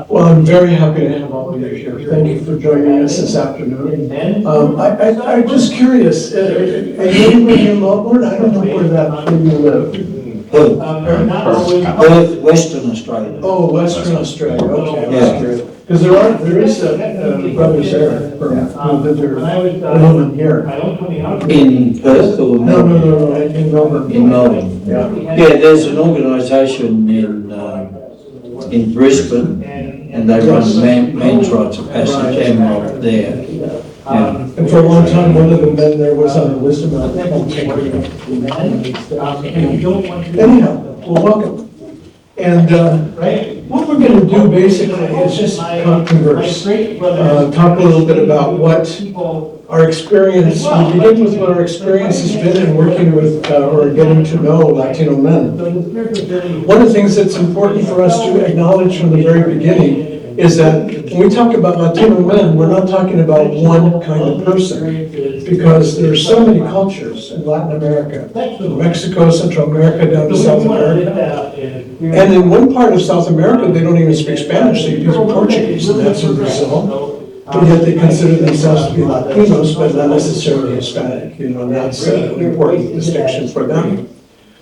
Well, I'm very happy to have all of you here. Thank you for joining us this afternoon. I'm just curious, are you anybody in Melbourne? I don't know where you live. Western Australia. Oh, Western Australia, okay, I was Yeah. curious. Because there is brothers there from Illuman here. In Perth or No, Melbourne? in Melbourne. In Melbourne. Yeah. Yeah, there's an organisation in Brisbane, and they run men's rites of passage and there. Yeah. And for a long time, one of the men there was on the list of Anyhow, well, welcome. And what we're going to do basically is just converse, talk a little bit about what our experience, we begin with what our experience has been in working with or getting to know Latino men. One of the things that's important for us to acknowledge from the very beginning is that when we talk about Latino men, we're not talking about one kind of person, because there are so many cultures in Latin America, from Mexico, Central America, down to South America. And in one part of South America, they don't even speak Spanish, they speak Portuguese, and that's in Brazil. But yet they consider themselves to be Latinos, but not necessarily Hispanic, and that's an important distinction for them.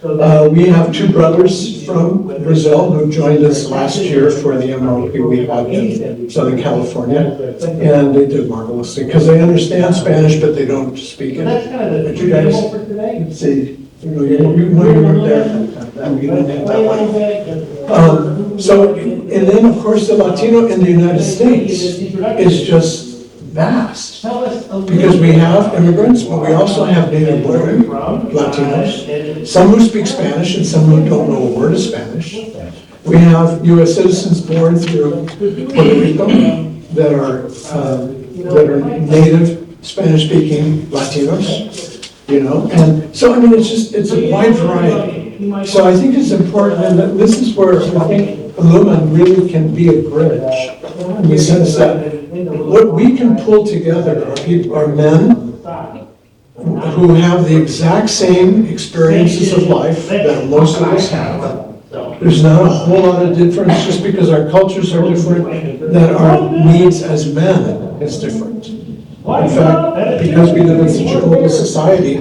We have two brothers from Brazil who joined us last year for the MRP we had in Southern California, and they did marvelously, because they understand Spanish, but they don't speak it. But you guys, see, you weren't there. You didn't have that one. And then, of course, the Latino in the United States is just vast, because we have immigrants, but we also have native born Latinos, some who speak Spanish and some who don't know a word of Spanish. We have U.S. citizens born through Puerto Rico that are native Spanish-speaking Latinos, and so, I mean, it's a wide variety. So I think it's important, and this is where I think Illuman really can be a bridge, in the sense that what we can pull together are men who have the exact same experiences of life that most of us have. There's not a whole lot of difference, just because our cultures are different, that our needs as men is different. In fact, because we live in such a global society,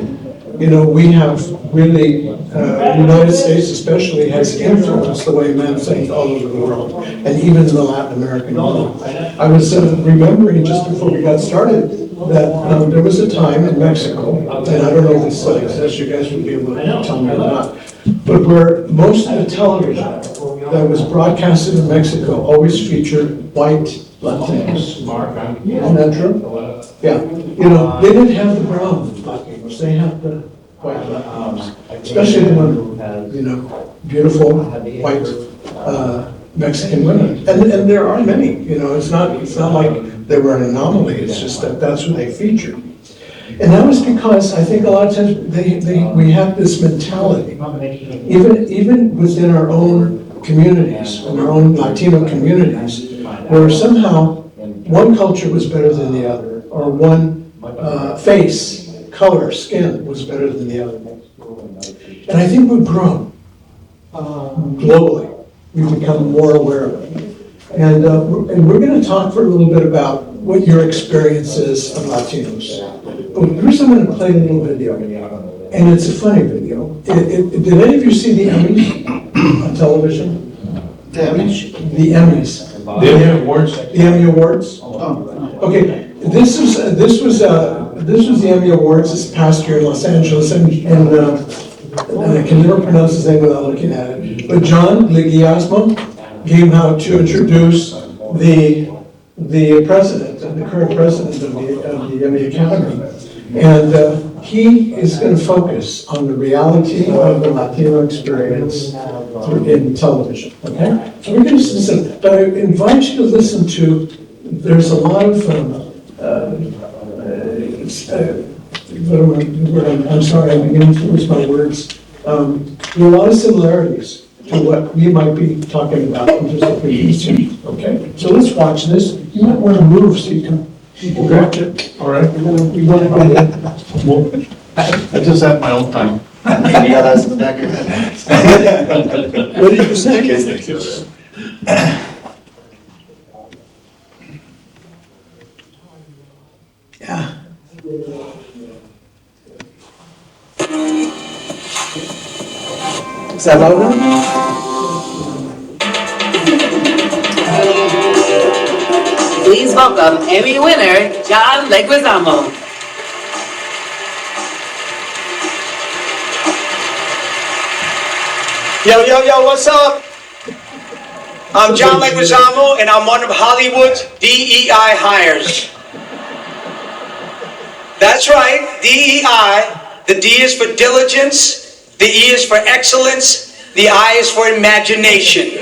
we have really, the United States especially has influenced the way men think all over the world, and even in the Latin American world. I was remembering just before we got started that there was a time in Mexico, and I don't know if this still exists, you guys would be able to tell me or not, but where most of the television that was broadcasted in Mexico always featured white Latinos. Isn't that true? Yeah. They didn't have the brown Latinos, they had the white Latinos. Especially the beautiful white Mexican women. And there are many, it's not like they were an anomaly, it's just that that's who they featured. And that was because I think a lot of times we have this mentality, even within our own communities, in our own Latino communities, where somehow one culture was better than the other, or one face, color, skin was better than the other. And I think we've grown globally. We've become more aware of it. And we're going to talk for a little bit about what your experience is of Latinos. But first I'm going to play a little video. And it's a funny video. Did any of you see the Emmys on television? The Emmys? The Emmys. The Emmy Awards? The Emmy Awards? Oh. Okay, this was the Emmy Awards this past year in Los Angeles, and I can never pronounce his name without looking at it. But John Leguizamo came out to introduce the president, the current president of the Emmy Academy, and he is going to focus on the reality of the Latino experience in television. Okay, so we're going to listen, but I invite you to listen to. There's a lot of I'm sorry, I'm beginning to lose my words. There are a lot of similarities to what we might be talking about in just a few minutes. Okay, so let's watch this. You might want to move so you can grab it. All right. We want to get it. I just have my own time. Yeah, that's exactly. What did you say? Is that loud enough? Please welcome Emmy winner, John Leguizamo. Yo, yo, yo, what's up? I'm John Leguizamo, and I'm one of Hollywood's DEI hires. That's right, DEI. The D is for diligence, the E is for excellence, the I is for imagination.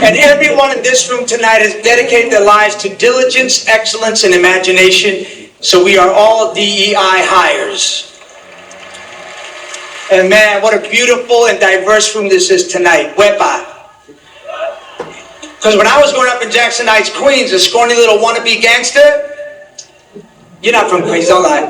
And everyone in this room tonight has dedicated their lives to diligence, excellence, and imagination, so we are all DEI hires. And man, what a beautiful and diverse room this is tonight. Wepa. Because when I was growing up in Jackson Heights, Queens, a scrawny little wannabe gangster, you're not from Queens, don't lie.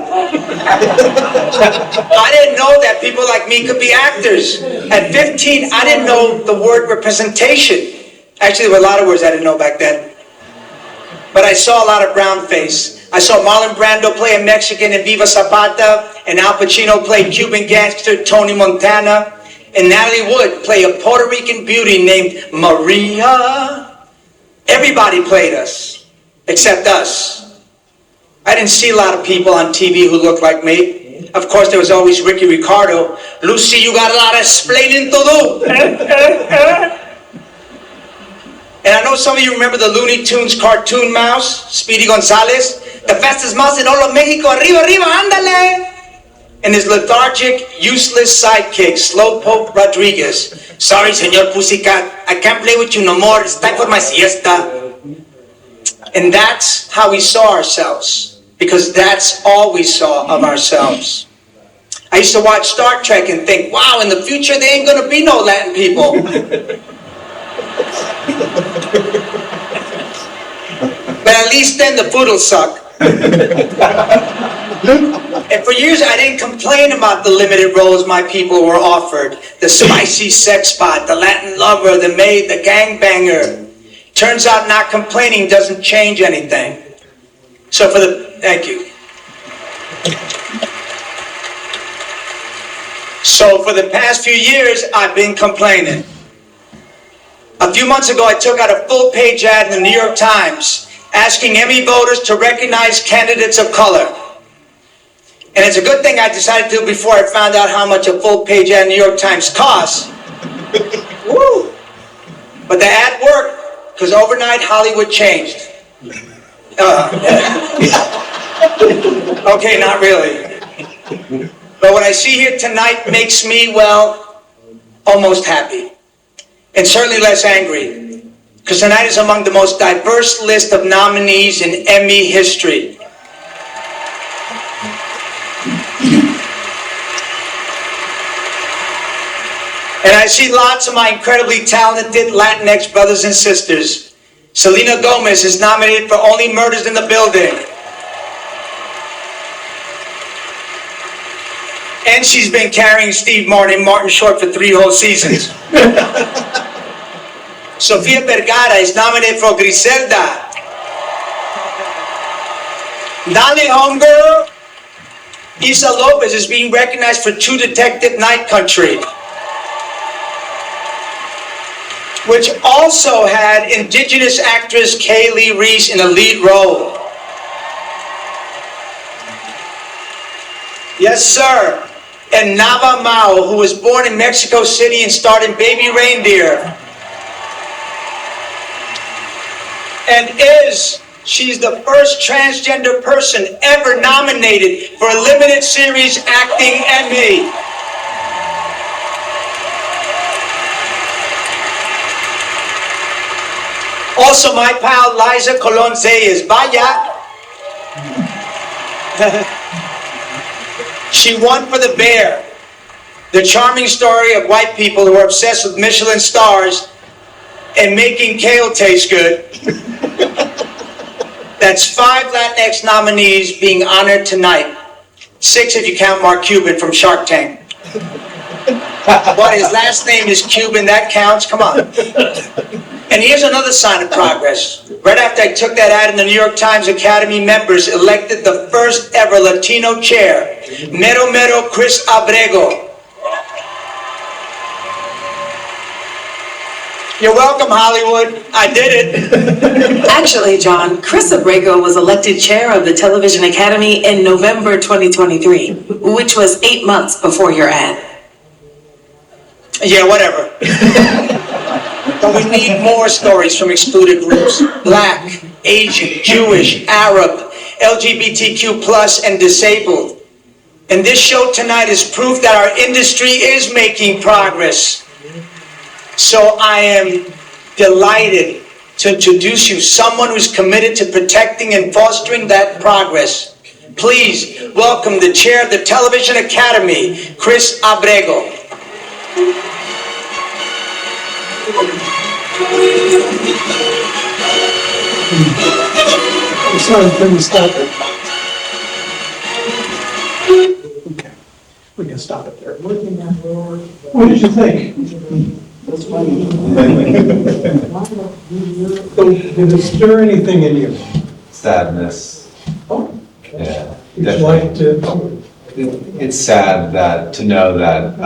I didn't know that people like me could be actors. At 15, I didn't know the word representation. Actually, there were a lot of words I didn't know back then. But I saw a lot of brown face. I saw Marlon Brando play a Mexican in Viva Zapata, and Al Pacino play Cuban gangster Tony Montana, and Natalie Wood play a Puerto Rican beauty named Maria. Everybody played us, except us. I didn't see a lot of people on TV who looked like me. Of course, there was always Ricky Ricardo. Lucy, you got a lot of explaining to do. And I know some of you remember the Looney Tunes cartoon mouse, Speedy Gonzales, the fastest mouse in all of Mexico. Arriba, arriba, ándale. And his lethargic, useless sidekick, Slowpoke Rodriguez. Sorry, Señor Pussycat, I can't play with you no more. It's time for my siesta. And that's how we saw ourselves, because that's all we saw of ourselves. I used to watch Star Trek and think, wow, in the future there ain't gonna be no Latin people. But at least then the food will suck. And for years I didn't complain about the limited roles my people were offered. The spicy sex bot, the Latin lover, the maid, the gangbanger. Turns out not complaining doesn't change anything. So thank you. So for the past few years, I've been complaining. A few months ago, I took out a full-page ad in the New York Times asking Emmy voters to recognize candidates of color. And it's a good thing I decided to do before I found out how much a full-page ad in the New York Times costs. Woo! But the ad worked, because overnight Hollywood changed. Okay, not really. But what I see here tonight makes me, well, almost happy. And certainly less angry, because tonight is among the most diverse list of nominees in Emmy history. And I see lots of my incredibly talented Latinx brothers and sisters. Selena Gomez is nominated for Only Murders in the Building. And she's been carrying Steve Martin and Martin Short for 3 whole seasons. Sofia Vergara is nominated for Griselda. Dale Homegirl, Isa Lopez is being recognized for True Detective Night Country, which also had indigenous actress Kaylee Reese in a lead role. Yes, sir. And Nava Mao, who was born in Mexico City and starred in Baby Reindeer. And she's the first transgender person ever nominated for a limited series acting Emmy. Also, my pal Liza Colon Zayas, vaya. She won for The Bear, the charming story of white people who are obsessed with Michelin stars and making kale taste good. That's 5 Latinx nominees being honored tonight. 6 if you count Mark Cuban from Shark Tank. But his last name is Cuban, that counts, come on. And here's another sign of progress. Right after I took that ad in the New York Times, Academy members elected the first ever Latino chair, Mero Mero Chris Abrego. You're welcome, Hollywood. I did it. Actually, John, Chris Abrego was elected chair of the Television Academy in November 2023, which was 8 months before your ad. Yeah, whatever. But we need more stories from excluded groups. Black, Asian, Jewish, Arab, LGBTQ+, and disabled. And this show tonight is proof that our industry is making progress. So I am delighted to introduce you someone who's committed to protecting and fostering that progress. Please welcome the chair of the Television Academy, Chris Abrego. I'm sorry, can we stop it? Okay, we can stop it there. What did you think? Did it stir anything in you? Sadness. Oh, Yeah, would you like definitely. to? It's sad that to know that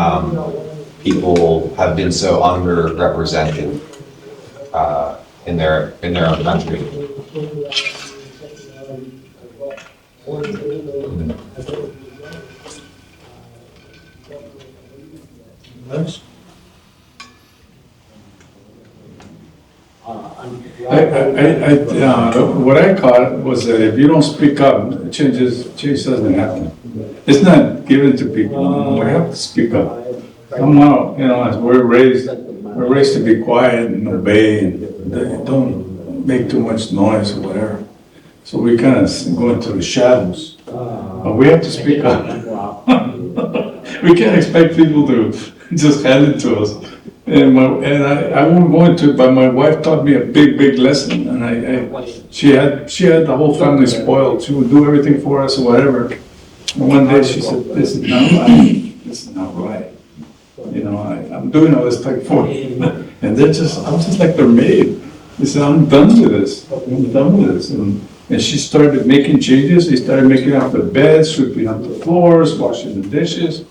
people have been so underrepresented in their own country. What I caught was that if you don't speak up, change doesn't happen. It's not given to people. We have to speak up. Somehow, as we're raised to be quiet and obey and don't make too much noise or whatever. So we kind of go into the shadows. But we have to speak up. We can't expect people to just hand it to us. And I won't go into it, but my wife taught me a big lesson, and she had the whole family spoiled. She would do everything for us or whatever. And one day she said, "This is not right. This is not right. I'm doing all this stuff for you." And I'm just like their maid. She said, "I'm done with this. I'm done with this." And she started making changes. She started making up the beds, sweeping up the floors, washing the dishes.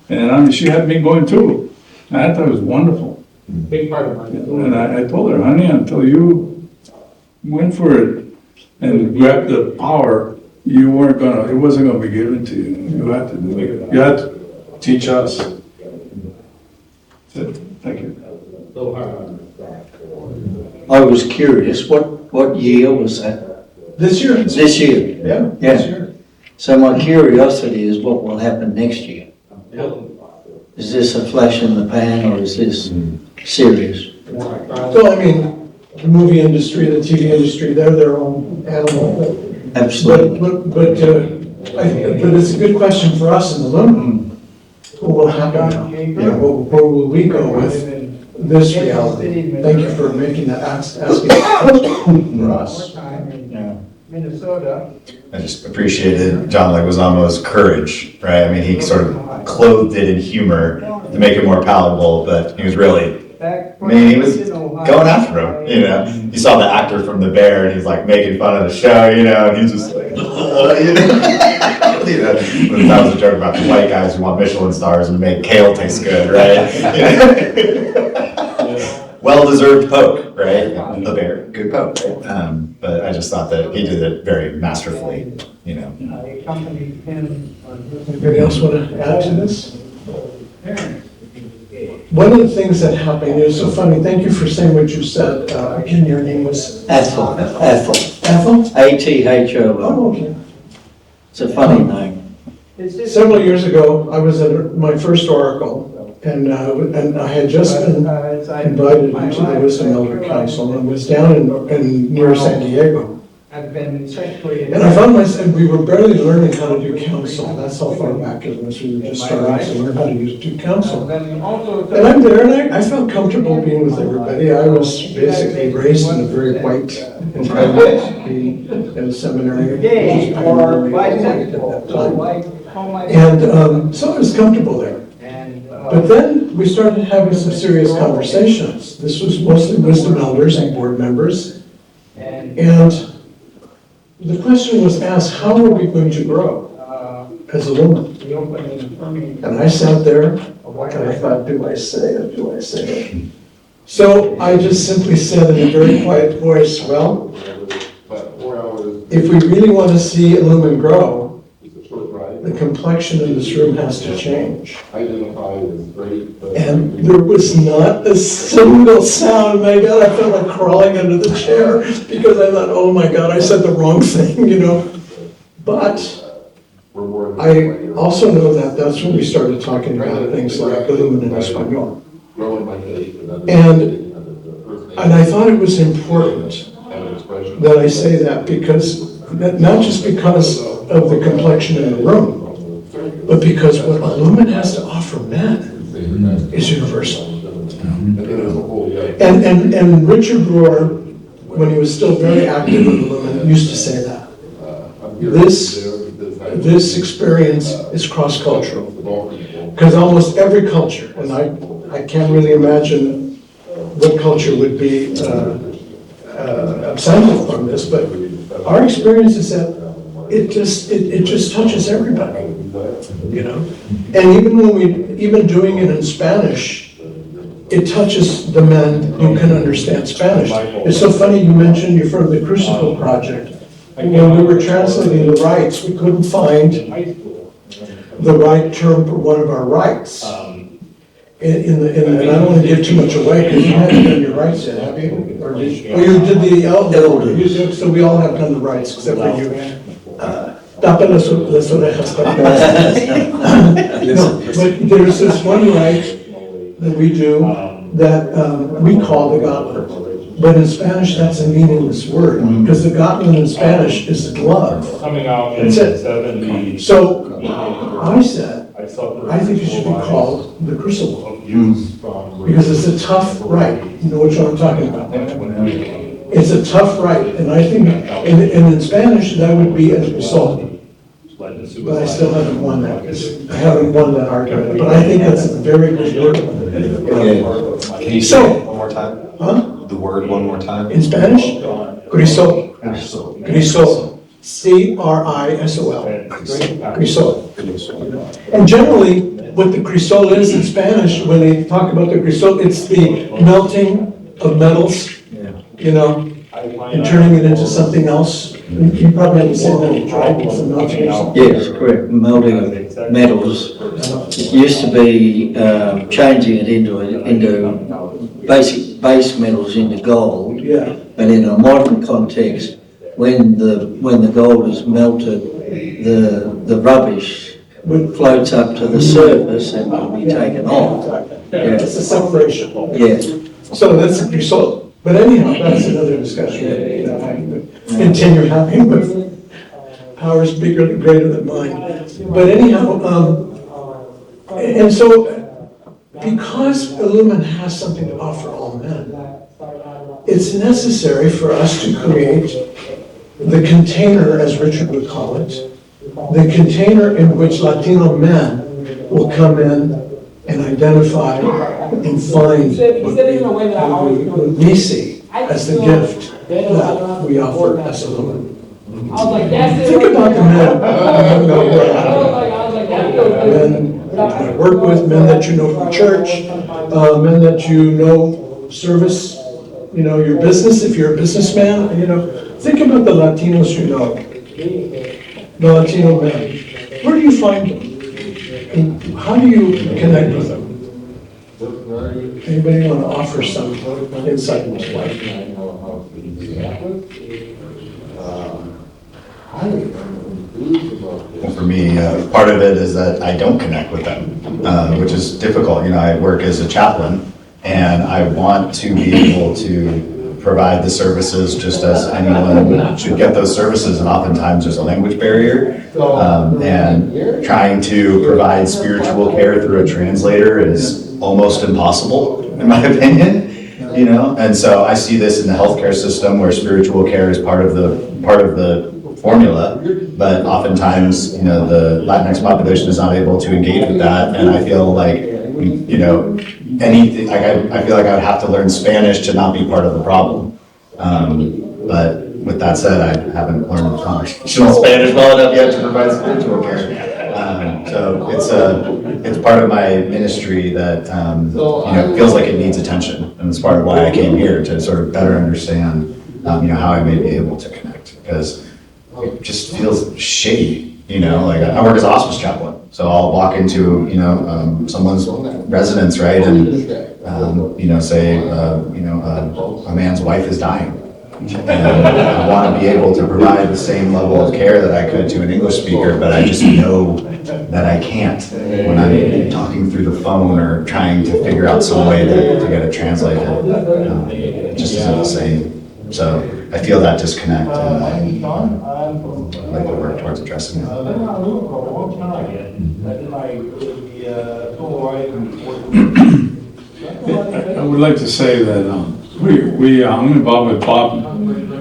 And she had me going too. And I thought it was wonderful. Big part of mine. And I told her, "Honey, until you went for it and grabbed the power, it wasn't gonna be given to you. You had to do it. You had to teach us." So, thank you. I was curious, what year was that? This year? This year? Yeah, Yeah. this year. So my curiosity is what will happen next year? Is this a flash in the pan or is this serious? Well, I mean, the movie industry, the TV industry, they're their own animal. Absolutely. But it's a good question for us in the Illuman. What will happen now? Where will we go with this reality? Thank you for making that asking for us. Yeah. I just appreciated John Leguizamo's courage, right? I mean, he sort of clothed it in humor to make it more palatable, but he was really, he was going after him, You saw the actor from The Bear, and he's like making fun of the show, and he's just like, that was a joke about the white guys who want Michelin stars and make kale taste good, right? Well-deserved poke, right? The Bear, good poke, right? But I just thought that he did it very masterfully, Anybody else want to add to this? One of the things that happened, it was so funny, thank you for saying what you said. Again, your name was? Ethel. Ethel? A-T-H-O. Oh, okay. It's a funny name. Several years ago, I was at my first Oracle, and I had just been invited into the Wisdom Elder Council, and was down in near San Diego. And I found myself, we were barely learning how to do council. That's how far back it was. We were just starting to learn how to do council. And I'm there, and I felt comfortable being with everybody. I was basically raised in a very white environment, being in a seminary. And so I was comfortable there. But then we started having some serious conversations. This was mostly wisdom elders and board members. And the question was asked, how are we going to grow as Illuman? And I sat there and I thought, do I say it? Do I say it? So I just simply said in a very quiet voice, well, if we really want to see Illuman grow, the complexion of this room has to change. And there was not a single sound. My God, I felt like crawling under the chair because I thought, oh my God, I said the wrong thing, you know. But I also know that that's when we started talking about things like Illuman in Espanol. And I thought it was important that I say that because, not just because of the complexion in the room, but because what Illuman has to offer men is universal. And Richard Rohr, when he was still very active in Illuman, used to say that. This experience is cross-cultural. Because almost every culture, and I can't really imagine what culture would be absent from this, but our experience is that it just touches everybody, you know? And even doing it in Spanish, it touches the men who can understand Spanish. It's so funny you mentioned you're from the Crucible Project. When we were translating the rites, we couldn't find the right term for one of our rites. And I don't want to give too much away because you haven't done your rights yet, have you? Or did you? Oh, you did the elders. So we all have done the rights except for you. Tapa las orejas. No, but there's this one rite that we do that we call the gauntlet. But in Spanish, that's a meaningless word because the gauntlet in Spanish is a glove. That's it. So I said, I think it should be called the crucible because it's a tough rite. You know which one I'm talking about? It's a tough rite, and I think, and in Spanish that would be a result. But I still haven't won that. I haven't won that argument. But I think that's a very good word. Can you say it one more time? Huh? The word one more time? In Spanish, crisol. Crisol. C-R-I-S-O-l. Crisol. And generally, what the crisol is in Spanish, when they talk about the crisol, it's the melting of metals, you know, and turning it into something else. You probably have the same thing, right? It's a melting or something. Yes, correct, melting of metals. It used to be changing it into basic base metals into gold. Yeah. But in a modern context, when the gold is melted, the rubbish floats up to the surface and will be taken off. Yeah. It's a separation. Yeah. So that's the result. But anyhow, that's another discussion. You know, I could continue having with powers bigger, greater than mine. But anyhow, and so because Illuman has something to offer all men, it's necessary for us to create the container, as Richard would call it, the container in which Latino men will come in and identify and find what we see as the gift that we offer as Illuman. Think about the men that work with, men that you know from church, men that you know service, you know, your business, if you're a businessman, you know. Think about the Latinos you know, the Latino men. Where do you find them? And how do you connect with them? Anybody want to offer some insight into life? Well, for me, part of it is that I don't connect with them, which is difficult. You know, I work as a chaplain, and I want to be able to provide the services just as anyone should get those services, and oftentimes there's a language barrier. And trying to provide spiritual care through a translator is almost impossible, in my opinion. You know, and so I see this in the healthcare system where spiritual care is part of the formula, but oftentimes, you know, the Latinx population is not able to engage with that, and I feel like you know, anything, like I feel like I would have to learn Spanish to not be part of the problem. But with that said, I haven't learned conversational Spanish well enough yet to provide spiritual care. So it's part of my ministry that, you know, feels like it needs attention. And it's part of why I came here, to sort of better understand, you know, how I may be able to connect. Because it just feels shady, you know, like I work as a hospice chaplain. So I'll walk into, you know, someone's residence, right? And, you know, say, you know, a man's wife is dying. And I want to be able to provide the same level of care that I could to an English speaker, but I just know that I can't when I'm talking through the phone or trying to figure out some way to get it translated. It just isn't the same. So I feel that disconnect, and I'd like to work towards addressing it. I would like to say that I'm involved with Bob.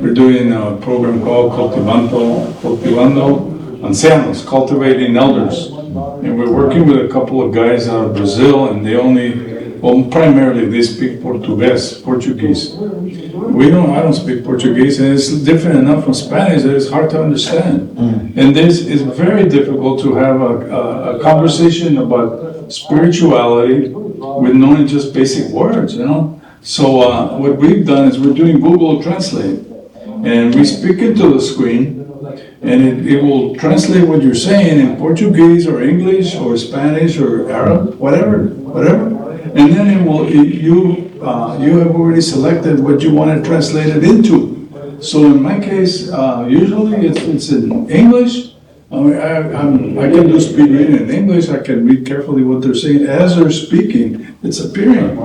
We're doing a program called Cultivando Ancianos, Cultivating Elders. And we're working with a couple of guys out of Brazil, and primarily they speak Portuguese. I don't speak Portuguese, and it's different enough from Spanish that it's hard to understand. And this is very difficult to have a conversation about spirituality with knowing just basic words, you know? So what we've done is we're doing Google Translate, and we speak into the screen, and it will translate what you're saying in Portuguese or English or Spanish or Arab, whatever. And then you have already selected what you want to translate it into. So in my case, usually it's in English. I can do speed reading in English. I can read carefully what they're saying as they're speaking. It's appearing.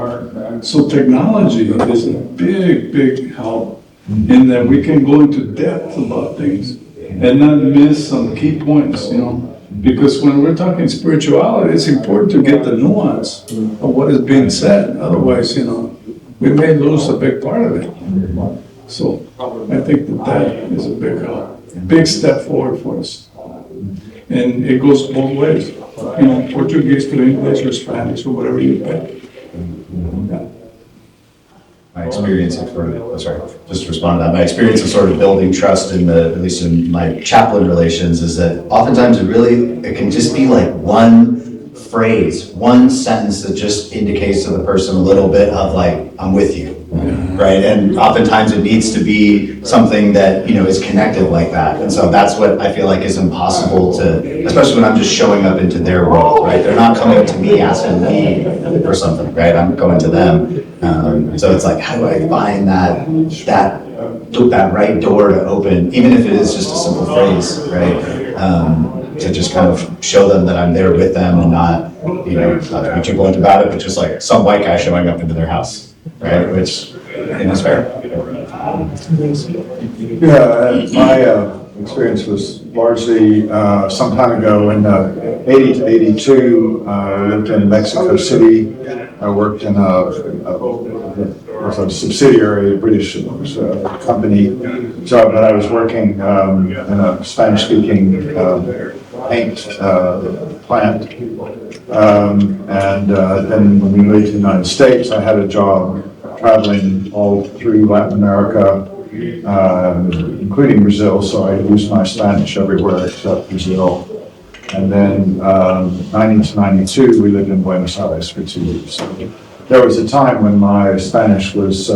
So technology is a big help in that we can go into depth about things and not miss some key points, you know. Because when we're talking spirituality, it's important to get the nuance of what is being said. Otherwise, you know, we may lose a big part of it. So I think that is a big step forward for us. And it goes both ways, you know, Portuguese to English or Spanish or whatever you pick. My experience just to respond to that, my experience of sort of building trust at least in my chaplain relations, is that oftentimes it can just be like one phrase, one sentence that just indicates to the person a little bit of like, I'm with you, right? And oftentimes it needs to be something that, you know, is connected like that. And so that's what I feel like is impossible to, especially when I'm just showing up into their world, right? They're not coming to me asking me for something, right? I'm going to them. So it's like, how do I find that right door to open, even if it is just a simple phrase, right? To just kind of show them that I'm there with them, and not, you know, not to be too blunt about it, but just like some white guy showing up into their house, right? Which is fair. Yeah, my experience was largely some time ago in 80 to 82. I lived in Mexico City. I worked in a subsidiary, a British company. So, but I was working in a Spanish-speaking paint plant. And then when we moved to the United States, I had a job traveling all through Latin America, including Brazil, so I used my Spanish everywhere except Brazil. And then 90 to 92, we lived in Buenos Aires for 2 years. So there was a time when my Spanish was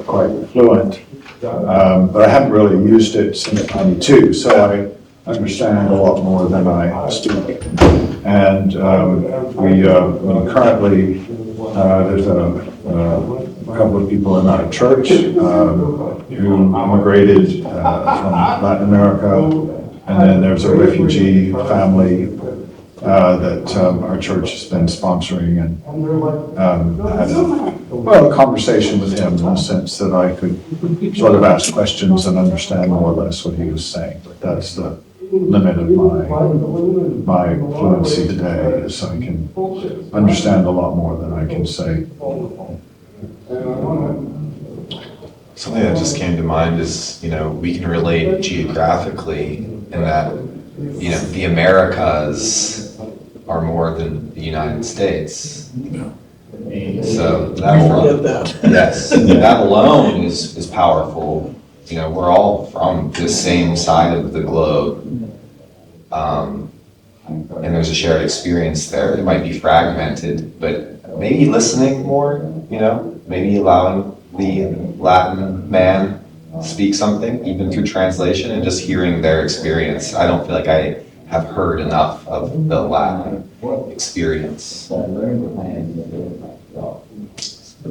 quite fluent, but I haven't really used it since 92, so I understand a lot more than I speak. And we currently, there's a couple of people in our church who immigrated from Latin America, and then there's a refugee family that our church has been sponsoring, and had a conversation with him in the sense that I could sort of ask questions and understand more or less what he was saying. But that's the limit of my fluency today, is I can understand a lot more than I can say. Something that just came to mind is, you know, we can relate geographically in that, you know, the Americas are more than the United States. So We that forget alone, that. yes, that alone is powerful. You know, we're all from the same side of the globe. And there's a shared experience there. It might be fragmented, but maybe listening more, you know, maybe allowing the Latin man speak something, even through translation, and just hearing their experience. I don't feel like I have heard enough of the Latin experience. Somebody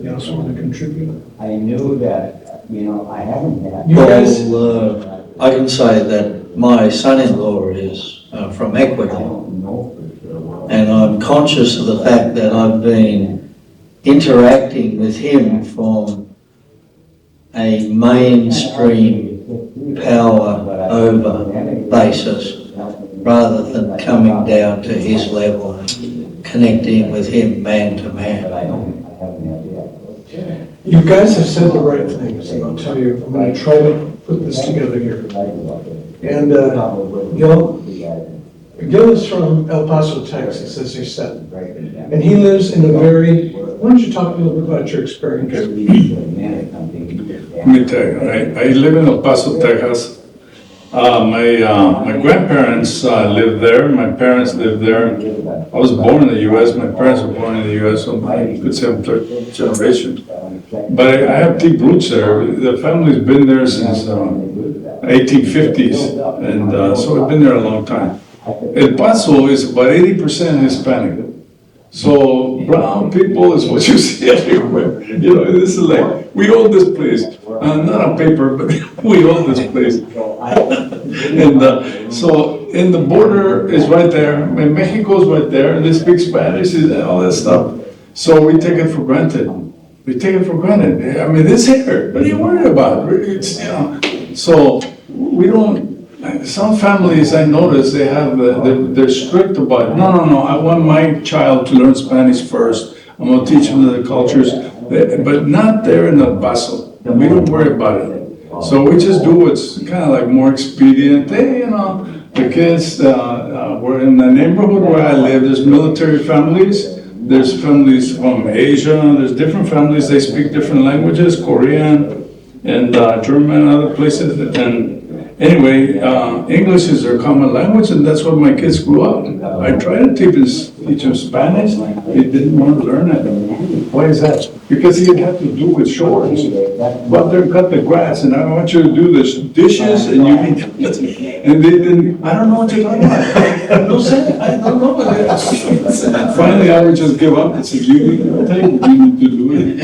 else want to contribute? I knew that, I haven't had. You guys, Well, I can say that my son-in-law is from Ecuador, and I'm conscious of the fact that I've been interacting with him from a mainstream power over basis, rather than coming down to his level and connecting with him man to man. you guys have said the right things, and I'll tell you, I'm going to try to put this together here. And Gil is from El Paso, Texas, as you said. And he lives in a very, why don't you talk a little bit about your experience? Let me tell you, I live in El Paso, Texas. My grandparents lived there, my parents lived there. I was born in the US, my parents were born in the US, so I could say I'm third generation. But I have deep roots there. The family's been there since 1850s, and so I've been there a long time. El Paso is about 80% Hispanic. So brown people is what you see everywhere. You know, this is like, we own this place. Not on paper, but we own this place. And so, and the border is right there. And Mexico's right there. They speak Spanish and all that stuff. So we take it for granted. We take it for granted. I mean, it's here. What are you worried about? It's, you know, so we don't. Some families, I notice, they have, they're strict about, no, I want my child to learn Spanish first. I'm gonna teach them the cultures, but not there in El Paso. We don't worry about it. So we just do what's kind of like more expedient. Hey, you know, the kids, we're in the neighborhood where I live, there's military families. There's families from Asia, there's different families, they speak different languages, Korean and German, other places, and anyway, English is their common language, and that's what my kids grew up. I tried to teach them Spanish. They didn't want to learn it. Why is that? Because you have to do with chores. Go out there and cut the grass, and I want you to do the dishes, and you need and they didn't. I don't know what you're talking about. No sense. I don't know what it is. Finally, I would just give up and say, you need to do it,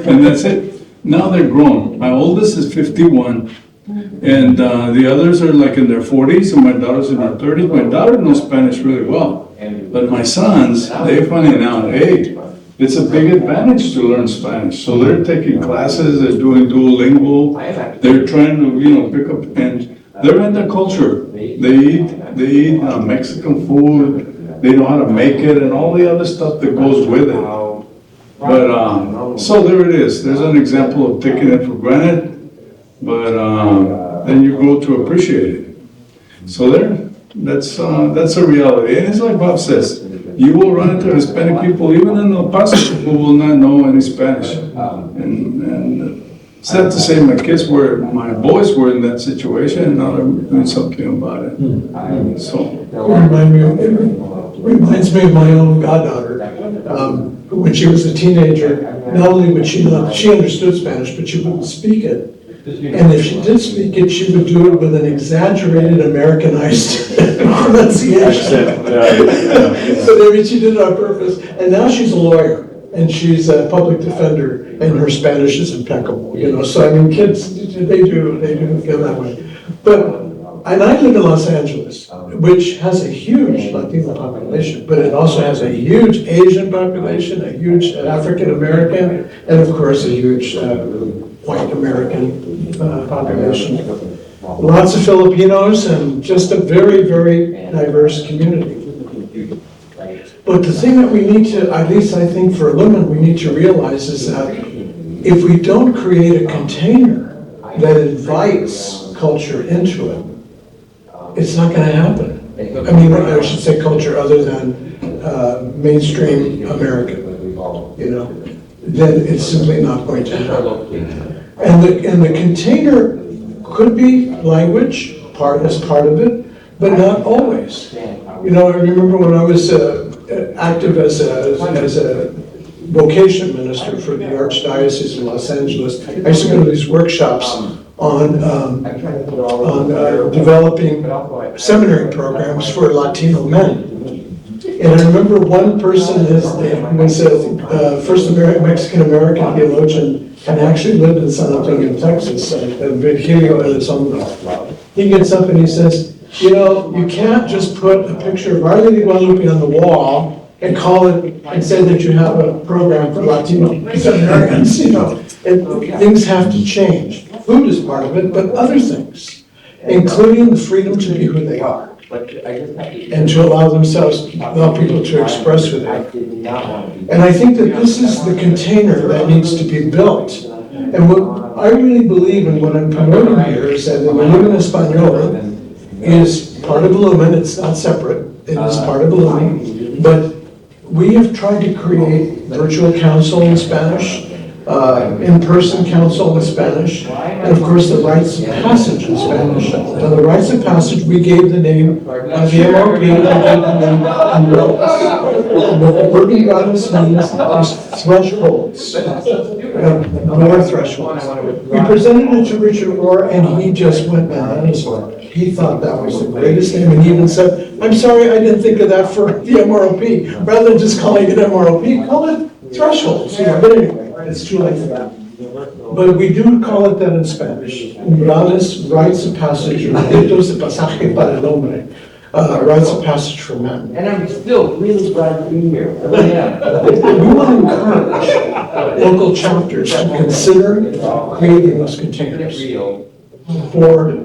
and that's it. Now they're grown. My oldest is 51. And the others are like in their 40s, and my daughter's in her 30s. My daughter knows Spanish really well. But my sons, they find out, hey, it's a big advantage to learn Spanish. So they're taking classes, they're doing Duolingo, they're trying to, pick up, and they're in their culture. They eat Mexican food, they know how to make it, and all the other stuff that goes with it. But, so there it is. There's an example of taking it for granted. But then you go to appreciate it. So that's a reality. And it's like Bob says, you will run into Hispanic people, even in El Paso, who will not know any Spanish. And it's not to say my boys were in that situation, and now they're doing something about it. So It reminds me of my own goddaughter. When she was a teenager, not only would she understood Spanish, but she wouldn't speak it. And if she did speak it, she would do it with an exaggerated Americanized pronunciation. But I mean, she did it on purpose. And now she's a lawyer, and she's a public defender, and her Spanish is impeccable. So I mean, kids, they do feel that way. And I live in Los Angeles, which has a huge Latino population, but it also has a huge Asian population, a huge African American, and of course a huge white American population. Lots of Filipinos, and just a very, very diverse community. But the thing that we need to, at least I think for Illuman, we need to realize is that if we don't create a container that invites culture into it, it's not going to happen. I mean, I should say culture other than mainstream American, you know, then it's simply not going to happen. And the container could be language, as part of it, but not always. You know, I remember when I was active as a vocation minister for the Archdiocese of Los Angeles, I used to go to these workshops on developing seminary programs for Latino men. And I remember one person, his name was a first Mexican-American theologian, and actually lived in San Antonio, Texas, Virgilio Elizondo. He gets up and he says, you know, you can't just put a picture of Our Lady of Guadalupe on the wall and call it and say that you have a program for Latino Americans, you know. Things have to change. Food is part of it, but other things, including the freedom to be who they are and to allow people to express who they are. And I think that this is the container that needs to be built. And what I really believe in what I'm promoting here is that the Illuman Español is part of Illuman. It's not separate. It is part of Illuman. But we have tried to create virtual counsel in Spanish, in-person counsel in Spanish, and of course the rites of passage in Spanish. Now the rites of passage, we gave the name of the MRP, we gave the name umbrellas. What the word umbrellas means is thresholds, door thresholds. We presented it to Richard Rohr and he just went bananas for it. He thought that was the greatest name, and he even said, I'm sorry, I didn't think of that for the MROP. Rather than just calling it MROP, call it thresholds. You know, but anyway, it's too late for that. But we do call it that in Spanish. Umbrales, rites of passage, or ritos de pasaje para el hombre, rites of passage for men. And I'm still really glad to be here. We want to encourage local chapters to consider creating those containers for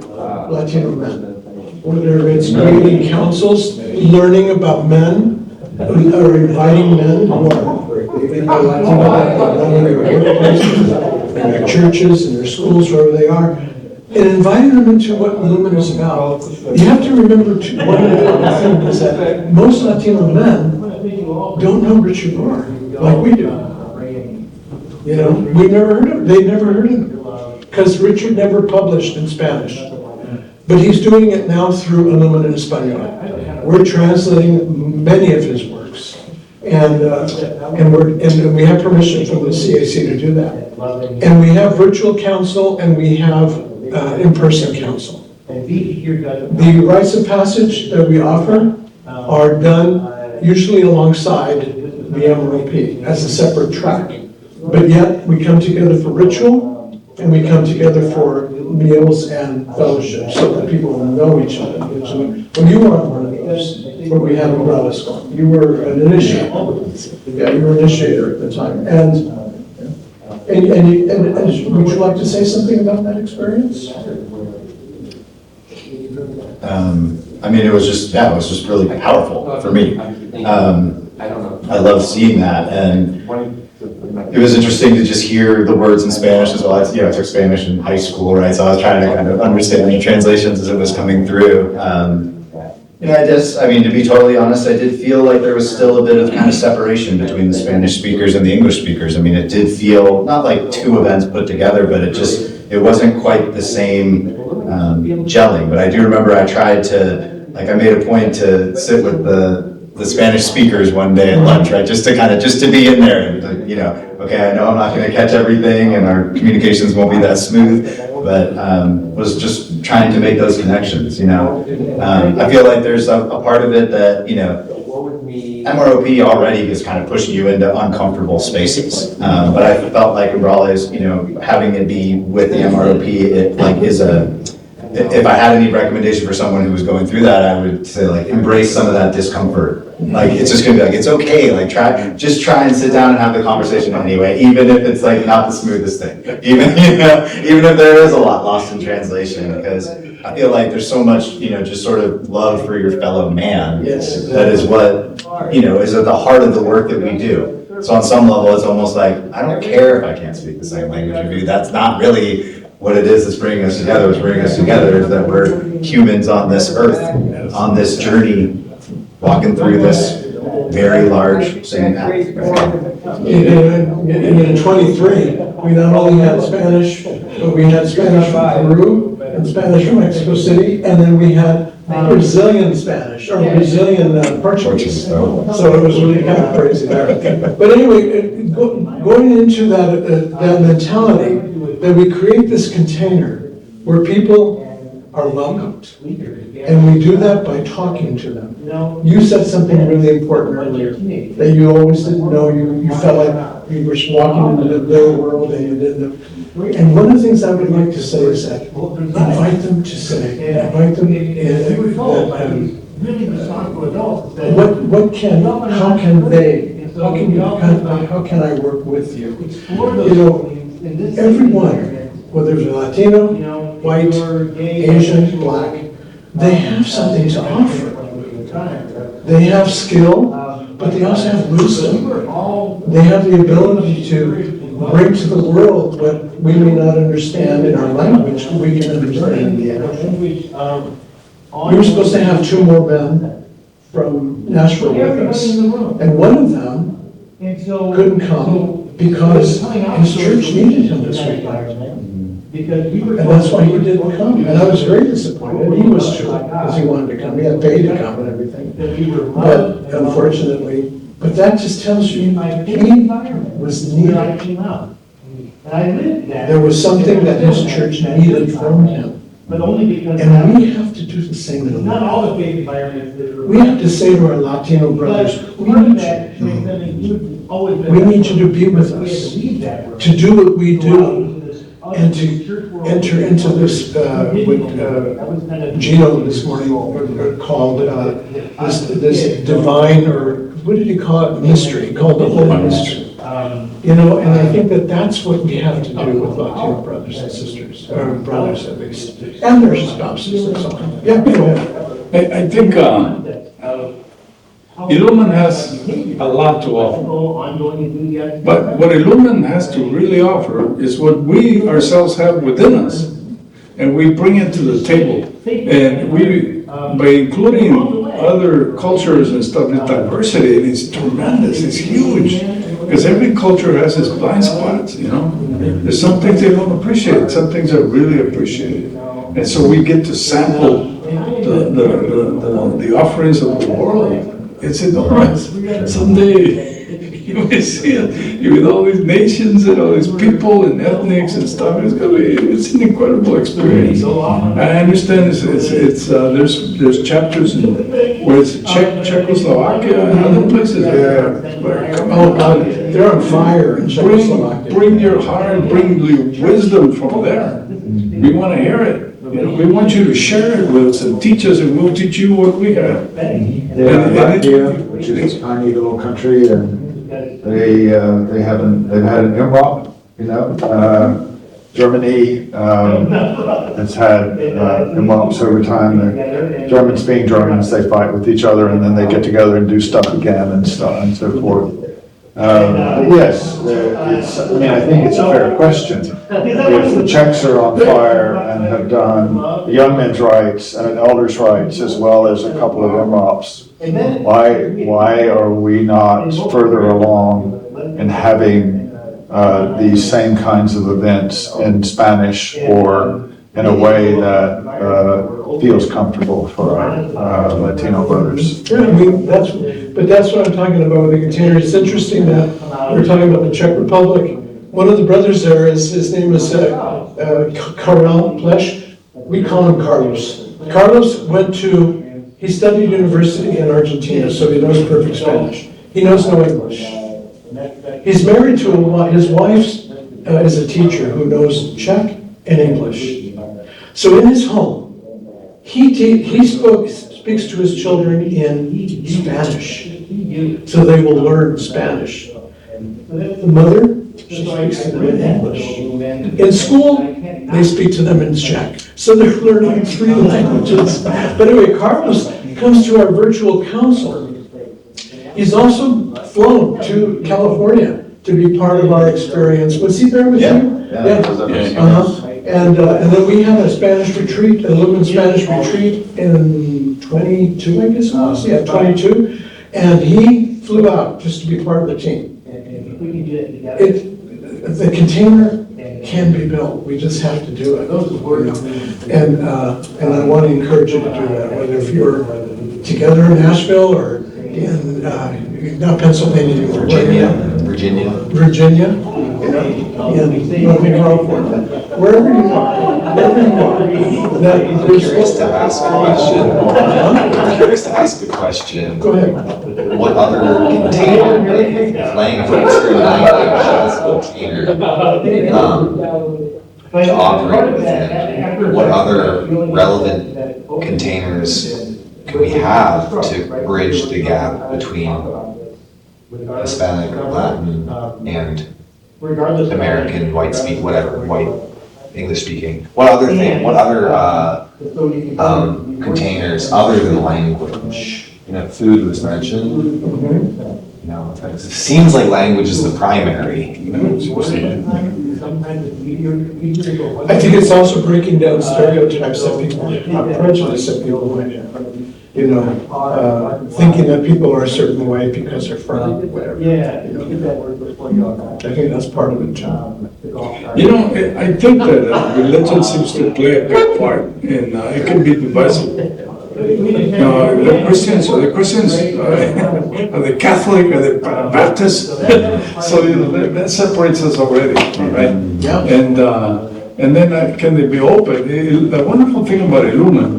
Latino men. Whether it's creating councils, learning about men, or inviting men who are Latino in their workplaces, in their churches, in their schools, wherever they are, and inviting them into what Illuman is about. You have to remember one important thing is that most Latino men don't know Richard Rohr like we do. You know, we've never heard of him. They've never heard of him because Richard never published in Spanish. But he's doing it now through Illuman in Español. We're translating many of his works, and we have permission from the CAC to do that. And we have virtual counsel, and we have in-person counsel. The rites of passage that we offer are done usually alongside the MROP as a separate track. But yet, we come together for ritual, and we come together for meals and fellowship so that people will know each other. When you were on one of those, where we had umbrellas going, you were an initiator. Yeah, you were an initiator at the time. And would you like to say something about that experience? I mean, it was just really powerful for me. I love seeing that, and it was interesting to just hear the words in Spanish as well. I took Spanish in high school, right? So I was trying to kind of understand the translations as it was coming through. To be totally honest, I did feel like there was still a bit of kind of separation between the Spanish speakers and the English speakers. I mean, it did feel not like two events put together, but it wasn't quite the same gelling. But I do remember I made a point to sit with the Spanish speakers one day at lunch, right? Just to be in there and okay, I know I'm not going to catch everything and our communications won't be that smooth, but was just trying to make those connections, I feel like there's a part of it that, MROP already is kind of pushing you into uncomfortable spaces. But I felt like Umbrales, having it be with the MROP, if I had any recommendation for someone who was going through that, I would say embrace some of that discomfort. It's just gonna be it's okay. Try and sit down and have the conversation anyway, even if it's not the smoothest thing. Even if there is a lot lost in translation, because I feel like there's so much, just sort of love for your fellow man. Yes. That is what, is at the heart of the work that we do. So on some level, it's almost like, I don't care if I can't speak the same language as you. That's not really what it is that's bringing us together. What's bringing us together is that we're humans on this earth, on this journey, walking through this very large same app. In 23, we not only had Spanish, but we had Spanish from Peru and Spanish from Mexico City, and then we had Brazilian Spanish, or Brazilian Portuguese. So it was really kind of crazy there. But anyway, going into that mentality, that we create this container where people are welcomed. And we do that by talking to them. You said something really important earlier, that you always didn't know, you felt like you were walking into the real world and you didn't know. And one of the things I would like to say is that invite them to say, invite them how can I work with you? You know, everyone, whether it's Latino, white, Asian, black, they have something to offer. They have skill, but they also have wisdom. They have the ability to bring to the world what we may not understand in our language, we can understand in the language. We were supposed to have 2 more men from Nashville with us, and one of them couldn't come because his church needed him this weekend. And that's why he didn't come, and I was very disappointed, he was too, because he wanted to come, he had paid to come and everything. But unfortunately, but that just tells you, he was needed. There was something that his church needed from him. And we have to do the same in life. We have to say to our Latino brothers, we need you to be with us, to do what we do, and to enter into this, what Gino this morning called this divine, or what did he call it, mystery, he called the holy mystery. You know, and I think that that's what we have to do with Latino brothers and sisters, or brothers at least, and their spouses and so on. Yeah, go ahead. I think Illuman has a lot to offer. But what Illuman has to really offer is what we ourselves have within us. And we bring it to the table. And we, by including other cultures and stuff, the diversity, it's tremendous, it's huge. Because every culture has its blind spots, you know? There's some things they don't appreciate, some things are really appreciated. And so we get to sample the offerings of the world. It's enormous. Someday you may see it. You're with all these nations and all these people and ethnics and stuff. It's an incredible experience. I understand there's chapters where it's Czechoslovakia and other places. Oh God, they're on fire in Czechoslovakia. Bring your heart, bring your wisdom from there. We want to hear it. You know, we want you to share it with us and teach us, and we'll teach you what we have. Latvia, which is a tiny little country, and they've had an IMROP, you know. Germany has had IMROPs over time. The Germans being Germans, they fight with each other, and then they get together and do stuff again and so forth. Yes, I think it's a fair question. If the Czechs are on fire and have done young men's rights and elders' rights as well as a couple of MROPs, why are we not further along in having these same kinds of events in Spanish or in a way that feels comfortable for our Latino brothers? Yeah, I mean, that's what I'm talking about with the container. It's interesting that we're talking about the Czech Republic. One of the brothers there, his name is Karel Pleš. We call him Carlos. Carlos he studied university in Argentina, so he knows perfect Spanish. He knows no English. He's married to his wife is a teacher who knows Czech and English. So in his home, he speaks to his children in Spanish, so they will learn Spanish. The mother, she speaks to them in English. In school, they speak to them in Czech, so they're learning 3 languages. But anyway, Carlos comes to our virtual council. He's also flown to California to be part of our experience. Was he there with you? Yeah. And then we had a Spanish retreat, a Illuman Spanish retreat in 22, I guess it was. Yeah, 22. And he flew out just to be part of the team. And if we can do that together. The container can be built, we just have to do it. And I want to encourage you to do that, whether if you're together in Nashville or in, not Pennsylvania anymore. Virginia. Virginia, in North Carolina, wherever you are, I'm curious to ask a question. I'm curious to ask a question. Go ahead. What other container language as a container to operate within? What other relevant containers can we have to bridge the gap between Hispanic, Latin, and American, white English speaking? What other containers other than language? Food was mentioned. It seems like language is the primary. I think it's also breaking down stereotypes that people, prejudice that people might have. Thinking that people are a certain way because they're from whatever. Yeah. I think that's part of it too. I think that religion seems to play a big part, and it can be divisive. The Christians, are they Catholic, are they Baptist? So that separates us already, right? Yeah. And then can they be open? The wonderful thing about Illuman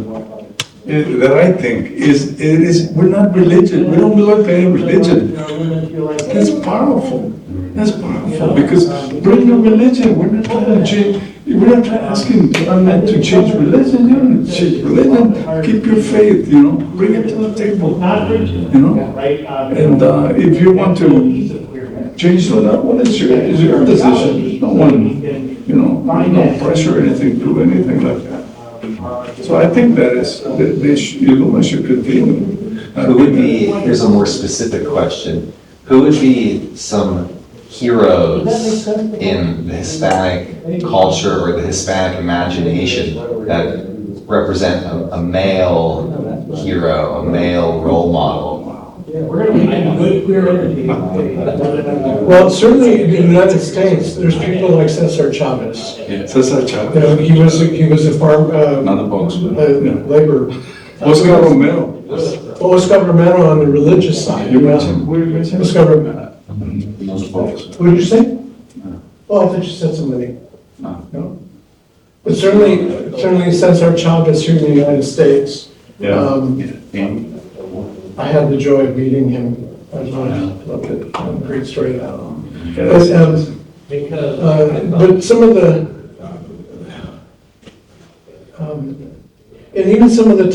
that I think is we're not religion. We don't belong to any religion. That's powerful. That's powerful because bring your religion. We're not trying to change. We're not asking government to change religion. You don't change religion. Keep your faith. Bring it to the table. And if you want to change that, well, it's your decision. No one, no pressure or anything to do anything like that. So I think that is the Illuman should continue. Who would be? Here's a more specific question. Who would be some heroes in the Hispanic culture or the Hispanic imagination that represent a male hero, a male role model? Well, certainly in the United States, there's people like Cesar Chavez. Cesar Chavez. He was a farm, labor. Oscar Romero. Oscar Romero on the religious side. You mentioned. Oscar Romero. What did you say? Oh, I thought you said somebody. No. But certainly Cesar Chavez here in the United States. I had the joy of meeting him. I loved it. Great story about him. But some of the, and even some of the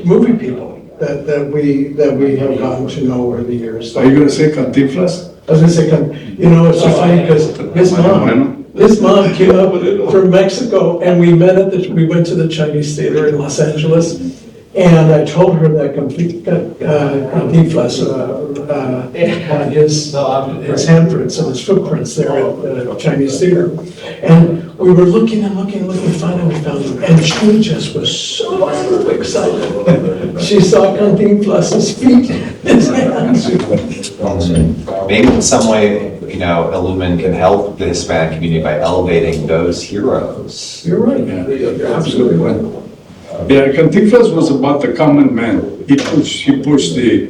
movie people that we have gotten to know over the years. Are you going to say Cantinflas? I was going to say, it's so funny because his mom came up from Mexico and we went to the Chinese theater in Los Angeles. And I told her that Cantinflas had his handprints and his footprints there at the Chinese theater. And we were looking, finally we found him. And she just was so excited. She saw Cantinflas' feet, his hands. Maybe in some way, Illuman can help the Hispanic community by elevating those heroes. You're right. You're absolutely right. Yeah, Cantinflas was about the common man. He pushed the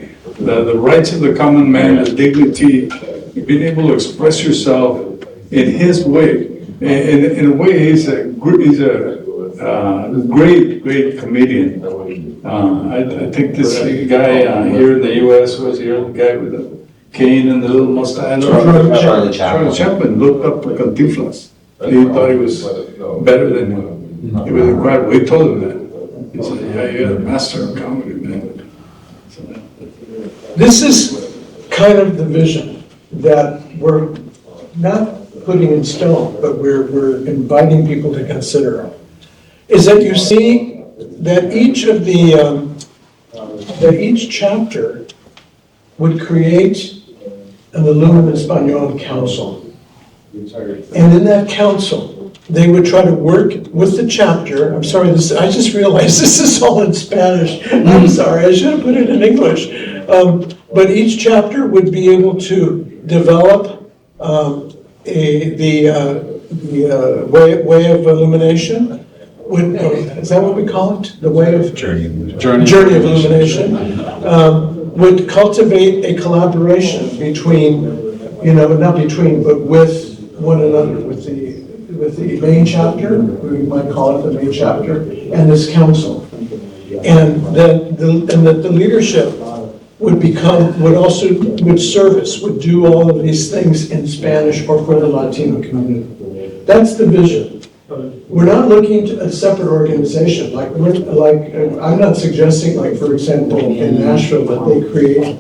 rights of the common man, the dignity, being able to express yourself in his way. And in a way, he's a great comedian. I think this guy here in the U.S. was here, the guy with the cane and the little mustache. Charlie Chaplin. Charlie Chaplin looked up to Cantinflas. He thought he was better than him. He was incredible. He told him that. He said, yeah, you're the master of comedy, man. This is kind of the vision that we're not putting in stone, but we're inviting people to consider. Is that you see that each of each chapter would create an Illuman Español council. And in that council, they would try to work with the chapter. I'm sorry, I just realized this is all in Spanish. I'm sorry, I should have put it in English. But each chapter would be able to develop the way of illumination. Is that what we call it? The way of Journey. journey of illumination. Would cultivate a collaboration between, not between, but with one another, with the main chapter, we might call it the main chapter, and this council. And that the leadership would service, would do all of these things in Spanish or for the Latino community. That's the vision. We're not looking to a separate organization, I'm not suggesting, like, for example, in Nashville, that they create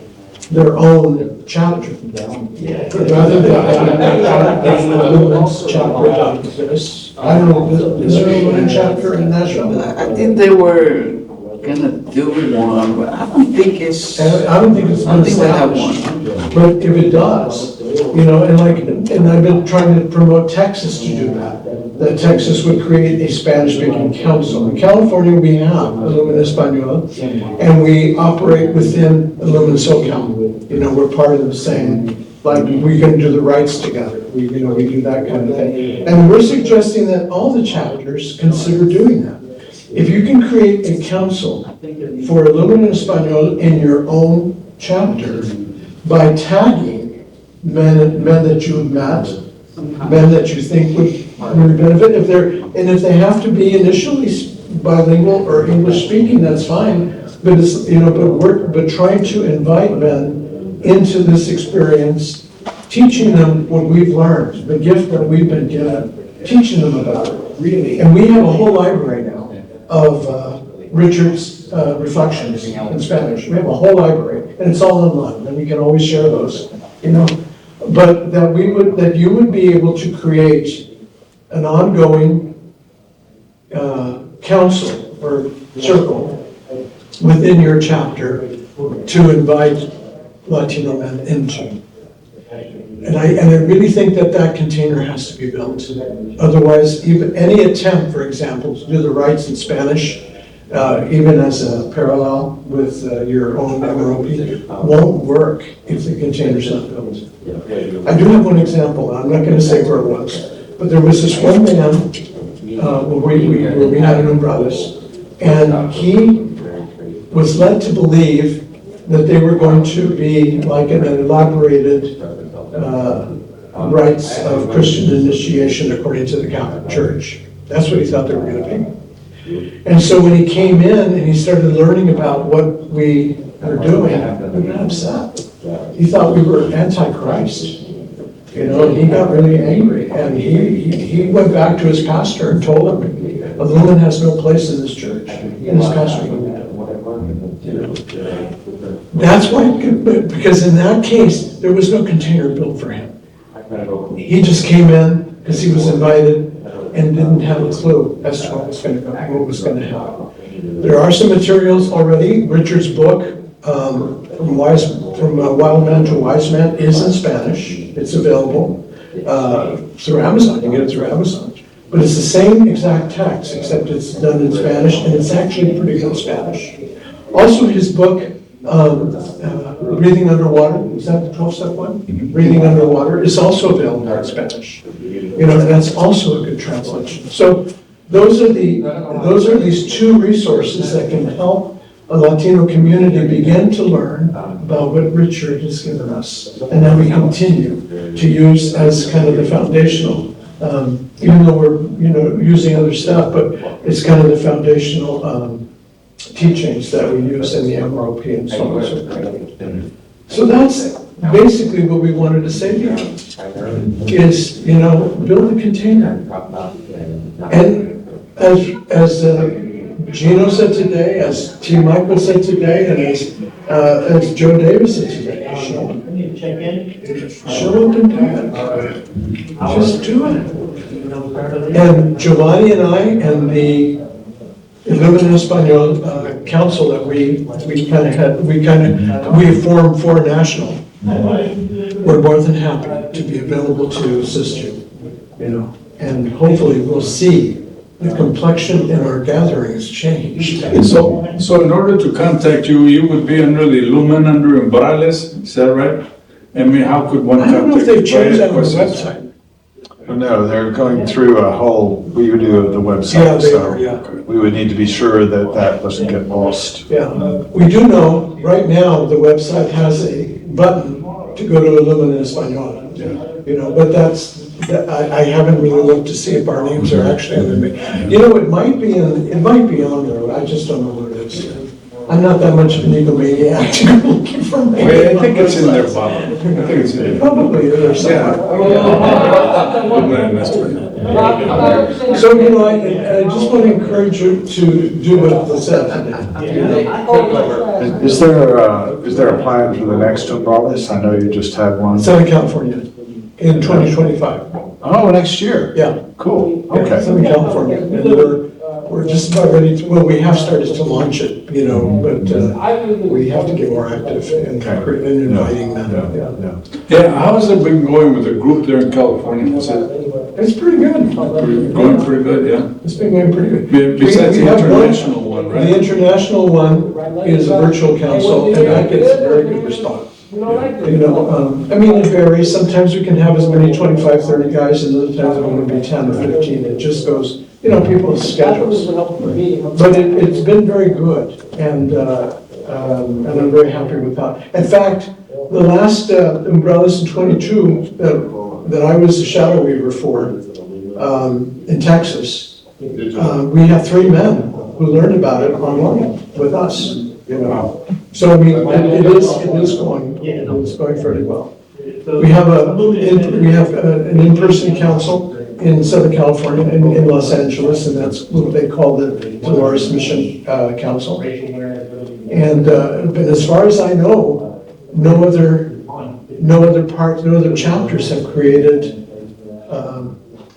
their own chapter. Rather than having a Illumin's chapter like this. I don't know, is there a Illumin chapter in Nashville? I think they were gonna do one, but I don't think it's. I don't think it's been established. But if it does, and I've been trying to promote Texas to do that. That Texas would create a Spanish-speaking council. In California, we have Illumin Español, and we operate within Illumin SoCal. We're part of the same, like, we're gonna do the rights together. We do that kind of thing. And we're suggesting that all the chapters consider doing that. If you can create a council for Illumin Español in your own chapter by tagging men that you've met, men that you think would really benefit, if they have to be initially bilingual or English speaking, that's fine. But but trying to invite men into this experience, teaching them what we've learned, the gift that we've been given, teaching them about it, really. And we have a whole library now of Richard's reflections in Spanish. We have a whole library, and it's all online, and we can always share those. But that you would be able to create an ongoing council or circle within your chapter to invite Latino men into. And I really think that container has to be built. Otherwise, even any attempt, for example, to do the rights in Spanish, even as a parallel with your own MROP, won't work if the container's not built. I do have one example. I'm not going to say where it was, but there was this one man where we had Umbrellas, and he was led to believe that they were going to be like an elaborated rites of Christian initiation according to the Catholic Church. That's what he thought they were going to be. And so when he came in and he started learning about what we were doing, he got upset. He thought we were anti-Christ. And he got really angry. And he went back to his pastor and told him, Illumin has no place in this church. And his pastor went, that's why, because in that case, there was no container built for him. He just came in because he was invited and didn't have a clue as to what was going to happen. There are some materials already. Richard's book, From Wild Man to Wise Man, is in Spanish. It's available through Amazon. You can get it through Amazon. But it's the same exact text, except it's done in Spanish, and it's actually pretty good Spanish. Also, his book, Breathing Underwater, is that the 12-step one? Breathing Underwater is also available in Spanish. And that's also a good translation. So those are these two resources that can help a Latino community begin to learn about what Richard has given us, and then we continue to use as kind of the foundational, even though we're using other stuff, but it's kind of the foundational teachings that we use in the MROP and so on and so forth. So that's basically what we wanted to say to you, is, build a container. And as Gino said today, as T. Michael said today, and as Joe Davis said today, show up and do it. Just do it. And Giovanni and I and the Illumin Español council that we formed for national, we're more than happy to be available to assist you, and hopefully we'll see the complexion in our gathering has changed. So in order to contact you, you would be under the Illuman, under Umbrales, is that right? I mean, how could one I contact? don't know if they've you? changed that on the Questions? website. No, they're going through a whole redo of the Yeah, website, they so are, yeah. we would need to be sure that that doesn't get lost. Yeah, we do know, right now, the website has a button to go to Illumin in Espanol. You know, but I haven't really looked to see if our names are actually on there. You know, it might be on there, I just don't know what it is. I'm not that much of an egomaniac to go looking for names. Well, I think it's in there, Bob. I think it's in there. Probably there's Yeah. somewhere. Illuman, that's right. So, you know, I just want to encourage you to do what was said today. Is there a plan for the next Umbrales? I know you just had one. Southern California, in 2025. Oh, next year? Yeah. Cool, Okay, okay. Southern California, and we're just about ready to, well, we have started to launch it, you know, but we have to get more active in inviting them. Yeah. Yeah, how's it been going with the group there in California? Is it It's pretty good. going pretty good, yeah? It's been going pretty good. Besides We the have international one, The right? international one is a virtual council, and that gets a very good response. You know, I mean, it varies. Sometimes we can have as many 25, 30 guys, and other times it will be 10 or 15. It just goes, you know, people's schedules. But it's been very good, and I'm very happy with that. In fact, the last Umbrellas in 22 that I was the shadow weaver for in Texas, we had 3 men who learned about it online with us, you know. So I mean, it is going fairly well. We have an in-person council in Southern California, in Los Angeles, and that's what they call the Dolores Mission Council. And but as far as I know, no other chapters have created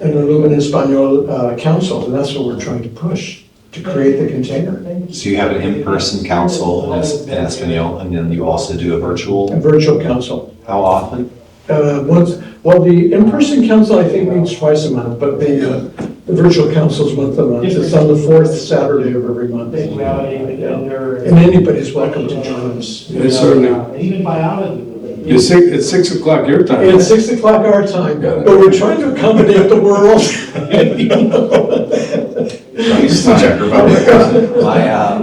an Illumin Espanol council, and that's what we're trying to push, to create the container. So you have an in-person council in Espanol, and then you also do a virtual? A virtual council. How often? Well, the in-person council, I think, meets twice a month, but the virtual council is once a month. It's on the 4th Saturday of every month. And anybody's welcome to join us. Yes, certainly. It's 6 o'clock your time. It's 6 o'clock our time, but we're trying to accommodate the world. Czech Republic.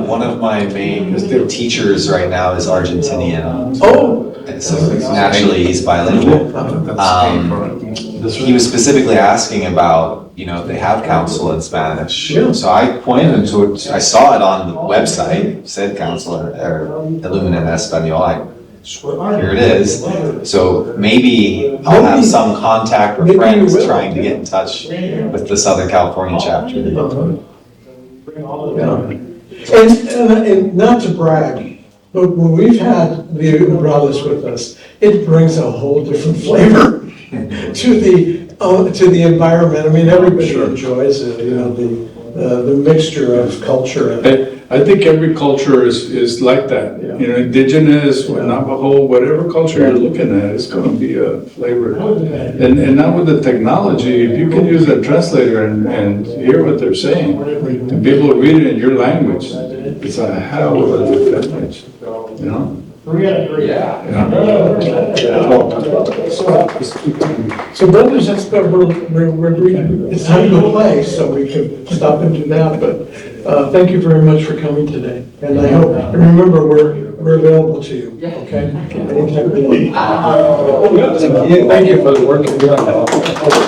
One of my main teachers right now is Argentinian. Oh. And so naturally he's bilingual. He was specifically asking about, you know, if they have council in Spanish. Yeah. So I pointed him to it. I saw it on the website, said council or Illumin en Español. Here it is. So maybe I'll have some contact with friends trying to get in touch with the Southern California chapter. And not to brag, but when we've had the Umbrellas with us, it brings a whole different flavor to the environment. I mean, everybody enjoys it, you know, the mixture of culture. I think every culture is like that. You know, indigenous, Navajo, whatever culture you're looking at, it's going to be a flavor. And now with the technology, if you can use a translator and hear what they're saying, and be able to read it in your language, it's a hell of a advantage, you know? So brothers, it's time to go play, so we could stop and do that, but thank you very much for coming today. And I hope, and remember, we're available to you, okay? Anytime you want. Thank you for the work you're doing.